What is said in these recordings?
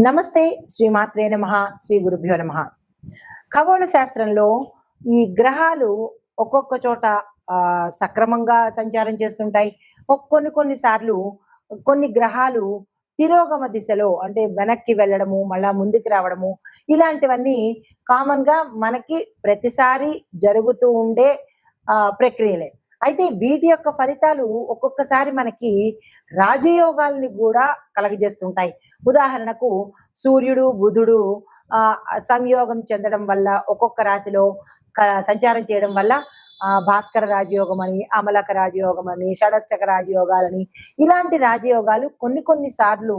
నమస్తే శ్రీమాత్రే నమః శ్రీ గురుభ్యో నమః. ఖగోళ శాస్త్రంలో ఈ గ్రహాలు ఒక్కొక్క చోట సక్రమంగా సంచారం చేస్తుంటాయి. కొన్ని సార్లు కొన్ని గ్రహాలు తిరోగమ దిశలో అంటే వెనక్కి వెళ్ళడము, మళ్ళా ముందుకు రావడము ఇలాంటివన్నీ కామన్‌గా మనకి ప్రతిసారి జరుగుతూ ఉండే ప్రక్రియలే. అయితే వీటి యొక్క ఫలితాలు ఒక్కొక్కసారి మనకి రాజయోగాల్ని గూడా కలగజేస్తుంటాయి. ఉదాహరణకు సూర్యుడు, బుధుడు సంయోగం చెందడం వల్ల ఒక్కొక్క రాశిలో సంచారం చేయడం వల్ల భాస్కర రాజయోగం అని, అమలక రాజయోగం అని, షడష్టక రాజయోగాలని ఇలాంటి రాజయోగాలు కొన్ని సార్లు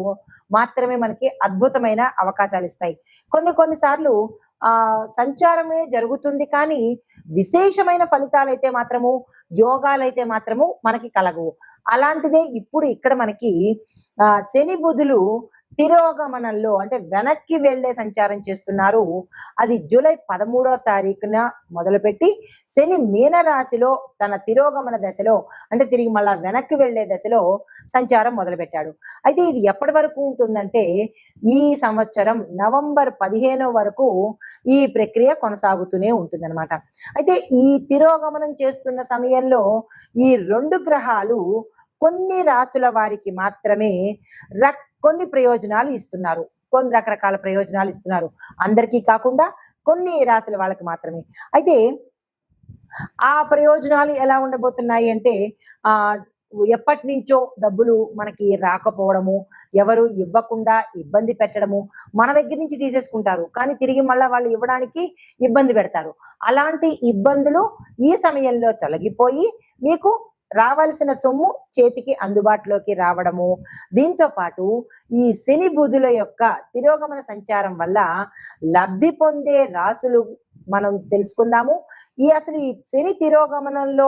మాత్రమే మనకి అద్భుతమైన అవకాశాలు ఇస్తాయి. కొన్ని సార్లు సంచారమే జరుగుతుంది కానీ విశేషమైన ఫలితాలైతే మాత్రము, యోగాలైతే మాత్రము మనకి కలగవు. అలాంటిదే ఇప్పుడు ఇక్కడ మనకి శని బుధులు తిరోగమనంలో అంటే వెనక్కి వెళ్లే సంచారం చేస్తున్నారు. అది జూలై 13వ తారీఖున మొదలుపెట్టి శని మీన రాశిలో తన తిరోగమన దశలో అంటే తిరిగి మళ్ళా వెనక్కి వెళ్లే దశలో సంచారం మొదలుపెట్టాడు. అయితే ఇది ఎప్పటి వరకు ఉంటుందంటే ఈ సంవత్సరం నవంబర్ 15 వరకు ఈ ప్రక్రియ కొనసాగుతూనే ఉంటుందన్నమాట. అయితే ఈ తిరోగమనం చేస్తున్న సమయంలో ఈ రెండు గ్రహాలు కొన్ని రాసుల వారికి మాత్రమే కొన్ని ప్రయోజనాలు ఇస్తున్నారు. కొన్ని రకరకాల ప్రయోజనాలు ఇస్తున్నారు. అందరికీ కాకుండా కొన్ని రాశుల వాళ్ళకి మాత్రమే. అయితే ఆ ప్రయోజనాలు ఎలా ఉండబోతున్నాయి అంటే ఎప్పటి నుంచో డబ్బులు మనకి రాకపోవడము, ఎవరు ఇవ్వకుండా ఇబ్బంది పెట్టడము, మన దగ్గర నుంచి తీసేసుకుంటారు కానీ తిరిగి మళ్ళీ వాళ్ళు ఇవ్వడానికి ఇబ్బంది పెడతారు. అలాంటి ఇబ్బందులు ఈ సమయంలో తొలగిపోయి మీకు రావాల్సిన సొమ్ము చేతికి అందుబాటులోకి రావడము, దీంతో పాటు ఈ శని బుధుల యొక్క తిరోగమన సంచారం వల్ల లబ్ధి పొందే రాసులు మనం తెలుసుకుందాము. అసలు ఈ శని తిరోగమనంలో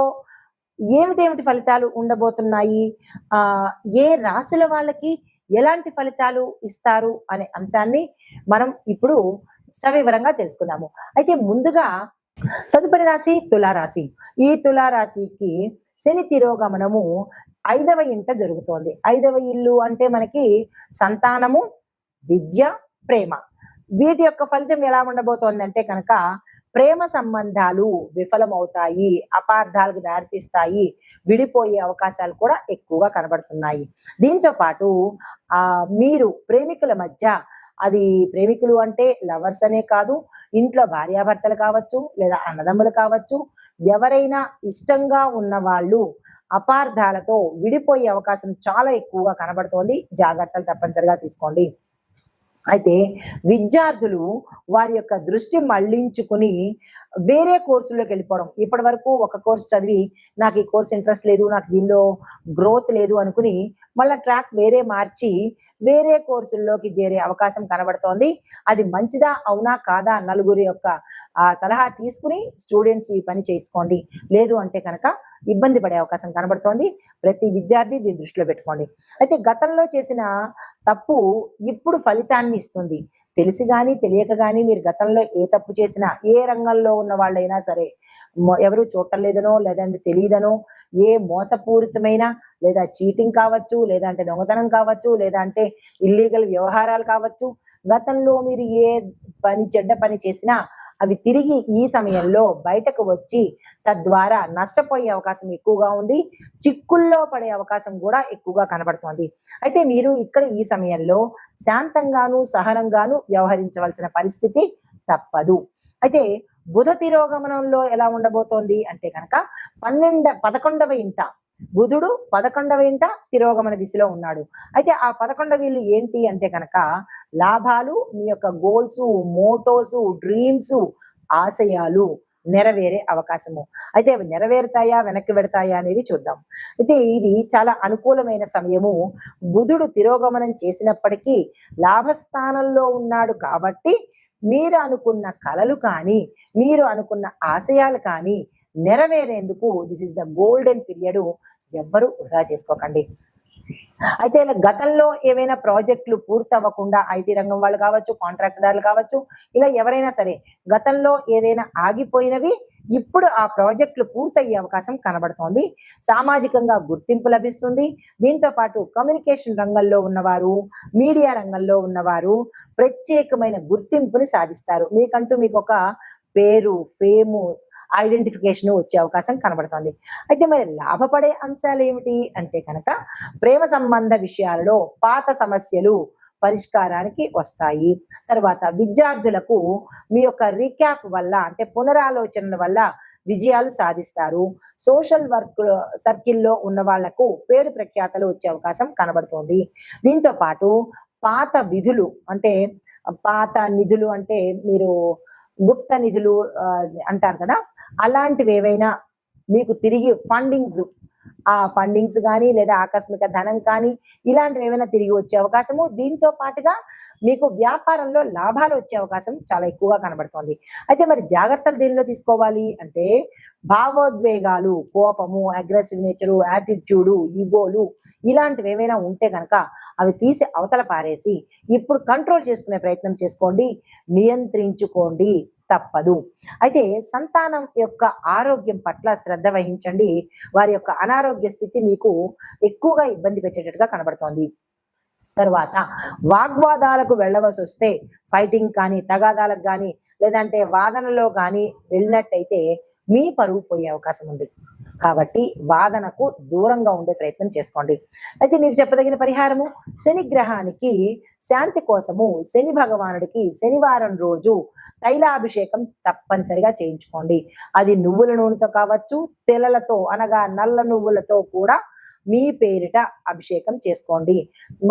ఏమిటి ఫలితాలు ఉండబోతున్నాయి, ఏ రాసుల వాళ్ళకి ఎలాంటి ఫలితాలు ఇస్తారు అనే అంశాన్ని మనం ఇప్పుడు సవివరంగా తెలుసుకుందాము. అయితే ముందుగా తదుపరి రాశి తులారాశి. ఈ తులారాశికి శని తిరోగమనము 5వ ఇంట జరుగుతోంది. 5వ ఇల్లు అంటే మనకి సంతానము, విద్య, ప్రేమ. వీటి యొక్క ఫలితం ఎలా ఉండబోతోందంటే కనుక ప్రేమ సంబంధాలు విఫలమవుతాయి, అపార్థాలకు దారితీస్తాయి, విడిపోయే అవకాశాలు కూడా ఎక్కువగా కనబడుతున్నాయి. దీంతో పాటు మీరు ప్రేమికుల మధ్య, అది ప్రేమికులు అంటే లవర్స్ అనే కాదు, ఇంట్లో భార్యాభర్తలు కావచ్చు లేదా అన్నదమ్ములు కావచ్చు, ఎవరైనా ఇష్టంగా ఉన్న వాళ్ళు అపార్థాలతో విడిపోయే అవకాశం చాలా ఎక్కువగా కనబడుతోంది. జాగ్రత్తలు తప్పనిసరిగా తీసుకోండి. అయితే విద్యార్థులు వారి యొక్క దృష్టి మళ్లించుకుని వేరే కోర్సులోకి వెళ్ళిపోవడం, ఇప్పటి వరకు ఒక కోర్సు చదివి నాకు ఈ కోర్స్ ఇంట్రెస్ట్ లేదు, నాకు దీనిలో గ్రోత్ లేదు అనుకుని మళ్ళీ ట్రాక్ వేరే మార్చి వేరే కోర్సుల్లోకి చేరే అవకాశం కనబడుతోంది. అది మంచిదా అవునా కాదా నలుగురి యొక్క సలహా తీసుకుని స్టూడెంట్స్ ఈ పని చేసుకోండి. లేదు అంటే కనుక ఇబ్బంది పడే అవకాశం కనబడుతోంది. ప్రతి విద్యార్థి దీన్ని దృష్టిలో పెట్టుకోండి. అయితే గతంలో చేసిన తప్పు ఇప్పుడు ఫలితాన్ని ఇస్తుంది. తెలిసి కానీ తెలియక కానీ మీరు గతంలో ఏ తప్పు చేసినా, ఏ రంగంలో ఉన్న వాళ్ళైనా సరే, ఎవరు చూడటం లేదనో లేదంటే తెలియదనో, ఏ మోసపూరితమైన లేదా చీటింగ్ కావచ్చు, లేదంటే దొంగతనం కావచ్చు, లేదంటే ఇల్లీగల్ వ్యవహారాలు కావచ్చు, గతంలో మీరు ఏ చెడ్డ పని చేసినా అవి తిరిగి ఈ సమయంలో బయటకు వచ్చి తద్వారా నష్టపోయే అవకాశం ఎక్కువగా ఉంది. చిక్కుల్లో పడే అవకాశం కూడా ఎక్కువగా కనబడుతోంది. అయితే మీరు ఇక్కడ ఈ సమయంలో శాంతంగాను సహనంగాను వ్యవహరించవలసిన పరిస్థితి తప్పదు. అయితే బుధ తిరోగమనంలో ఎలా ఉండబోతోంది అంటే కనుక 11వ ఇంట బుధుడు 11వ ఇంట తిరోగమన దిశలో ఉన్నాడు. అయితే ఆ 11వ ఇల్లు ఏంటి అంటే కనుక లాభాలు, మీ యొక్క గోల్స్, మోటోస్, డ్రీమ్స్, ఆశయాలు నెరవేరే అవకాశము. అయితే అవి నెరవేరుతాయా వెనక్కి పెడతాయా అనేది చూద్దాం. అయితే ఇది చాలా అనుకూలమైన సమయము. బుధుడు తిరోగమనం చేసినప్పటికీ లాభస్థానంలో ఉన్నాడు కాబట్టి మీరు అనుకున్న కలలు కానీ, మీరు అనుకున్న ఆశయాలు కానీ నెరవేరేందుకు this is the golden period. ఎవ్వరూ వృధా చేసుకోకండి. అయితే ఇలా గతంలో ఏవైనా ప్రాజెక్టులు పూర్తి అవ్వకుండా ఐటీ రంగం వాళ్ళు కావచ్చు, కాంట్రాక్ట్ దారులు కావచ్చు, ఇలా ఎవరైనా సరే గతంలో ఏదైనా ఆగిపోయినవి ఇప్పుడు ఆ ప్రాజెక్టులు పూర్తయ్యే అవకాశం కనబడుతోంది. సామాజికంగా గుర్తింపు లభిస్తుంది. దీంతో పాటు కమ్యూనికేషన్ రంగంలో ఉన్నవారు, మీడియా రంగంలో ఉన్నవారు ప్రత్యేకమైన గుర్తింపుని సాధిస్తారు. మీకు ఒక పేరు, ఫేము, ఐడెంటిఫికేషన్ వచ్చే అవకాశం కనబడుతుంది. అయితే మరి లాభపడే అంశాలు ఏమిటి అంటే కనుక ప్రేమ సంబంధ విషయాలలో పాత సమస్యలు పరిష్కారానికి వస్తాయి. తర్వాత విద్యార్థులకు మీ యొక్క రీక్యాప్ వల్ల అంటే పునరాలోచన వల్ల విజయాలు సాధిస్తారు. సోషల్ వర్క్ సర్కిల్లో ఉన్న వాళ్లకు పేరు ప్రఖ్యాతలు వచ్చే అవకాశం కనబడుతోంది. దీంతో పాటు పాత నిధులు అంటే మీరు గుప్త నిధులు అంటారు కదా, అలాంటివి ఏవైనా మీకు తిరిగి ఫండింగ్స్ కానీ లేదా ఆకస్మిక ధనం కానీ ఇలాంటివి ఏమైనా తిరిగి వచ్చే అవకాశము. దీంతో పాటుగా మీకు వ్యాపారంలో లాభాలు వచ్చే అవకాశం చాలా ఎక్కువగా కనబడుతోంది. అయితే మరి జాగ్రత్తలు దేనిలో తీసుకోవాలి అంటే భావోద్వేగాలు, కోపము, అగ్రెసివ్ నేచరు, యాటిట్యూడు, ఈగోలు ఇలాంటివి ఏమైనా ఉంటే కనుక అవి తీసి అవతల పారేసి ఇప్పుడు కంట్రోల్ చేసుకునే ప్రయత్నం చేసుకోండి, నియంత్రించుకోండి, తప్పదు. అయితే సంతానం యొక్క ఆరోగ్యం పట్ల శ్రద్ధ వహించండి. వారి యొక్క అనారోగ్య స్థితి మీకు ఎక్కువగా ఇబ్బంది పెట్టేటట్టుగా కనబడుతోంది. తర్వాత వాగ్వాదాలకు వెళ్ళవలసి వస్తే ఫైటింగ్ కానీ, తగాదాలకు కానీ, లేదంటే వాదనలో కానీ వెళ్ళినట్టయితే మీ పరువు పోయే అవకాశం ఉంది. కాబట్టి వాదనకు దూరంగా ఉండే ప్రయత్నం చేసుకోండి. అయితే మీకు చెప్పదగిన పరిహారము, శని గ్రహానికి శాంతి కోసము శని భగవానుడికి శనివారం రోజు తైలాభిషేకం తప్పనిసరిగా చేయించుకోండి. అది నువ్వుల నూనెతో కావచ్చు, తెల్లలతో అనగా నల్ల నువ్వులతో కూడా మీ పేరిట అభిషేకం చేసుకోండి.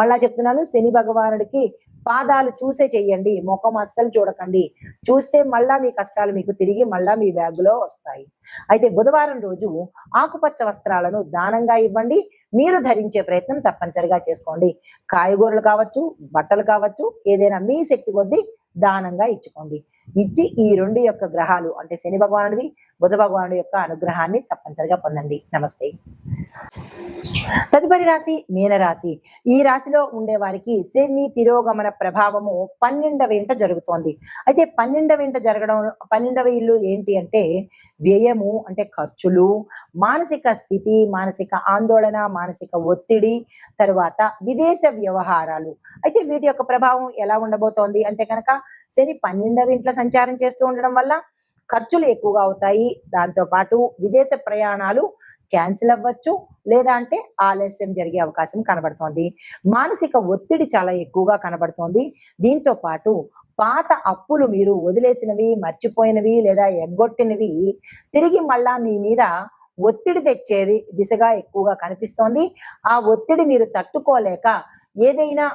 మళ్ళా చెప్తున్నాను, శని భగవానుడికి పాదాలు చూసే చెయ్యండి, ముఖం అస్సలు చూడకండి. చూస్తే మళ్ళా మీ కష్టాలు మీకు తిరిగి మళ్ళా మీ బ్యాగులో వస్తాయి. అయితే బుధవారం రోజు ఆకుపచ్చ వస్త్రాలను దానంగా ఇవ్వండి. మీరు ధరించే ప్రయత్నం తప్పనిసరిగా చేసుకోండి. కాయగూరలు కావచ్చు, బట్టలు కావచ్చు, ఏదైనా మీ శక్తి కొద్దీ దానంగా ఇచ్చుకోండి. ఇచ్చి ఈ రెండు యొక్క గ్రహాలు అంటే శని భగవానుడిది, బుధ భగవానుడి యొక్క అనుగ్రహాన్ని తప్పనిసరిగా పొందండి. నమస్తే. తదుపరి రాశి మీనరాశి. ఈ రాశిలో ఉండే వారికి శని తిరోగమన ప్రభావము 12వ ఇంట జరుగుతోంది. అయితే 12వ ఇంట జరగడం, 12వ ఇల్లు ఏంటి అంటే వ్యయము అంటే ఖర్చులు, మానసిక స్థితి, మానసిక ఆందోళన, మానసిక ఒత్తిడి, తరువాత విదేశ వ్యవహారాలు. అయితే వీటి యొక్క ప్రభావం ఎలా ఉండబోతోంది అంటే కనుక శని 12వ ఇంట్లో సంచారం చేస్తూ ఉండడం వల్ల ఖర్చులు ఎక్కువగా అవుతాయి. దాంతో పాటు విదేశ ప్రయాణాలు క్యాన్సిల్ అవ్వచ్చు, లేదా అంటే ఆలస్యం జరిగే అవకాశం కనబడుతోంది. మానసిక ఒత్తిడి చాలా ఎక్కువగా కనబడుతోంది. దీంతో పాటు పాత అప్పులు మీరు వదిలేసినవి, మర్చిపోయినవి లేదా ఎగ్గొట్టినవి తిరిగి మళ్ళా మీ మీద ఒత్తిడి తెచ్చేది దిశగా ఎక్కువగా కనిపిస్తోంది. ఆ ఒత్తిడి మీరు తట్టుకోలేక ఏదైనా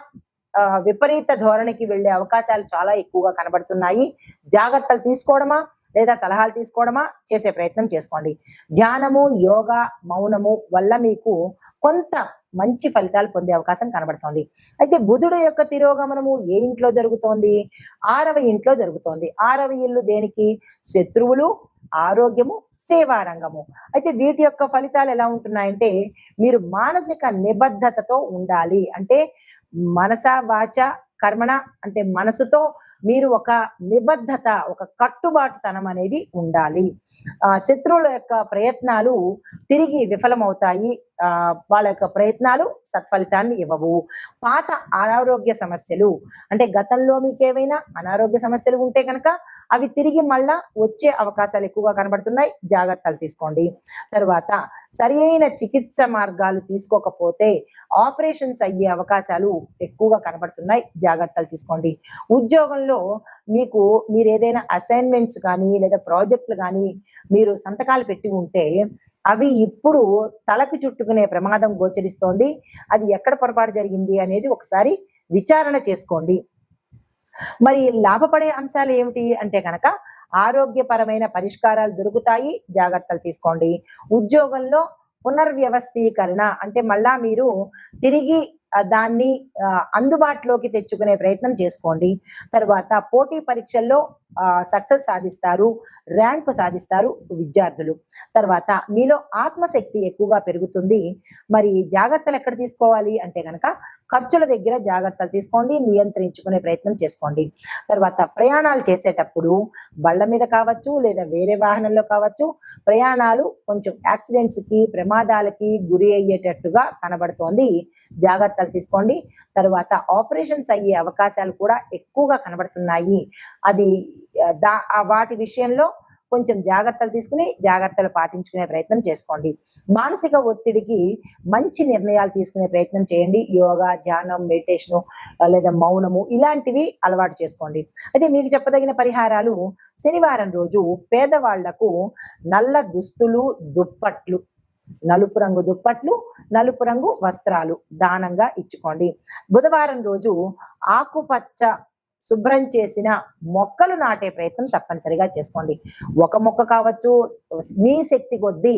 విపరీత ధోరణికి వెళ్లే అవకాశాలు చాలా ఎక్కువగా కనబడుతున్నాయి. జాగ్రత్తలు తీసుకోవడమా లేదా సలహాలు తీసుకోవడమా చేసే ప్రయత్నం చేసుకోండి. ధ్యానము, యోగా, మౌనము వల్ల మీకు కొంత మంచి ఫలితాలు పొందే అవకాశం కనబడుతోంది. అయితే బుధుడు యొక్క తిరోగమనము ఏ ఇంట్లో జరుగుతోంది? 6వ ఇంట్లో జరుగుతోంది. 6వ ఇల్లు దేనికి? శత్రువులు, ఆరోగ్యము, సేవారంగము. అయితే వీటి యొక్క ఫలితాలు ఎలా ఉంటున్నాయంటే మీరు మానసిక నిబద్ధతతో ఉండాలి. అంటే మనస, వాచ, కర్మణ అంటే మనసుతో మీరు ఒక నిబద్ధత, ఒక కట్టుబాటుతనం అనేది ఉండాలి. శత్రువుల యొక్క ప్రయత్నాలు తిరిగి విఫలమవుతాయి. వాళ్ళ యొక్క ప్రయత్నాలు సత్ఫలితాన్ని ఇవ్వవు. పాత అనారోగ్య సమస్యలు అంటే గతంలో మీకు ఏవైనా అనారోగ్య సమస్యలు ఉంటే కనుక అవి తిరిగి మళ్ళా వచ్చే అవకాశాలు ఎక్కువగా కనబడుతున్నాయి. జాగ్రత్తలు తీసుకోండి. తర్వాత సరి అయిన చికిత్స మార్గాలు తీసుకోకపోతే ఆపరేషన్స్ అయ్యే అవకాశాలు ఎక్కువగా కనబడుతున్నాయి. జాగ్రత్తలు తీసుకోండి. ఉద్యోగంలో మీరు ఏదైనా అసైన్మెంట్స్ కానీ లేదా ప్రాజెక్టులు కానీ మీరు సంతకాలు పెట్టి ఉంటే అవి ఇప్పుడు తలకు చుట్టుకునే ప్రమాదం గోచరిస్తోంది. అది ఎక్కడ పొరపాటు జరిగింది అనేది ఒకసారి విచారణ చేసుకోండి. మరి లాభపడే అంశాలు ఏమిటి అంటే కనుక ఆరోగ్యపరమైన పరిష్కారాలు దొరుకుతాయి. జాగ్రత్తలు తీసుకోండి. ఉద్యోగంలో పునర్వ్యవస్థీకరణ అంటే మళ్ళా మీరు తిరిగి దాన్ని అందుబాటులోకి తెచ్చుకునే ప్రయత్నం చేసుకోండి. తర్వాత పోటీ పరీక్షల్లో సక్సెస్ సాధిస్తారు, ర్యాంక్ సాధిస్తారు విద్యార్థులు. తర్వాత మీలో ఆత్మశక్తి ఎక్కువగా పెరుగుతుంది. మరి జాగ్రత్తలు ఎక్కడ తీసుకోవాలి అంటే కనుక ఖర్చుల దగ్గర జాగ్రత్తలు తీసుకోండి, నియంత్రించుకునే ప్రయత్నం చేసుకోండి. తర్వాత ప్రయాణాలు చేసేటప్పుడు బళ్ళ మీద కావచ్చు లేదా వేరే వాహనంలో కావచ్చు, ప్రయాణాలు కొంచెం యాక్సిడెంట్స్కి, ప్రమాదాలకి గురి అయ్యేటట్టుగా కనబడుతోంది. జాగ్రత్తలు తీసుకోండి. తర్వాత ఆపరేషన్స్ అయ్యే అవకాశాలు కూడా ఎక్కువగా కనబడుతున్నాయి. అది వాటి విషయంలో కొంచెం జాగ్రత్తలు తీసుకుని జాగ్రత్తలు పాటించుకునే ప్రయత్నం చేసుకోండి. మానసిక ఒత్తిడికి మంచి నిర్ణయాలు తీసుకునే ప్రయత్నం చేయండి. యోగా, ధ్యానం, మెడిటేషను లేదా మౌనము ఇలాంటివి అలవాటు చేసుకోండి. అయితే మీకు చెప్పదగిన పరిహారాలు: శనివారం రోజు పేదవాళ్లకు నల్ల దుస్తులు, దుప్పట్లు, నలుపు రంగు దుప్పట్లు, నలుపు రంగు వస్త్రాలు దానంగా ఇచ్చుకోండి. బుధవారం రోజు ఆకుపచ్చ శుభ్రం చేసిన మొక్కలు నాటే ప్రయత్నం తప్పనిసరిగా చేసుకోండి. ఒక మొక్క కావచ్చు, మీ శక్తి కొద్దీ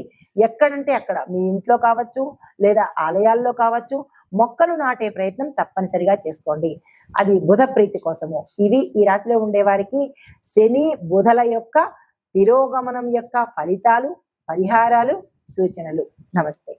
ఎక్కడంటే అక్కడ, మీ ఇంట్లో కావచ్చు లేదా ఆలయాల్లో కావచ్చు, మొక్కలు నాటే ప్రయత్నం తప్పనిసరిగా చేసుకోండి. అది బుధ ప్రీతి కోసము. ఇవి ఈ రాశిలో ఉండేవారికి శని బుధల యొక్క తిరోగమనం యొక్క ఫలితాలు, పరిహారాలు, సూచనలు. నమస్తే.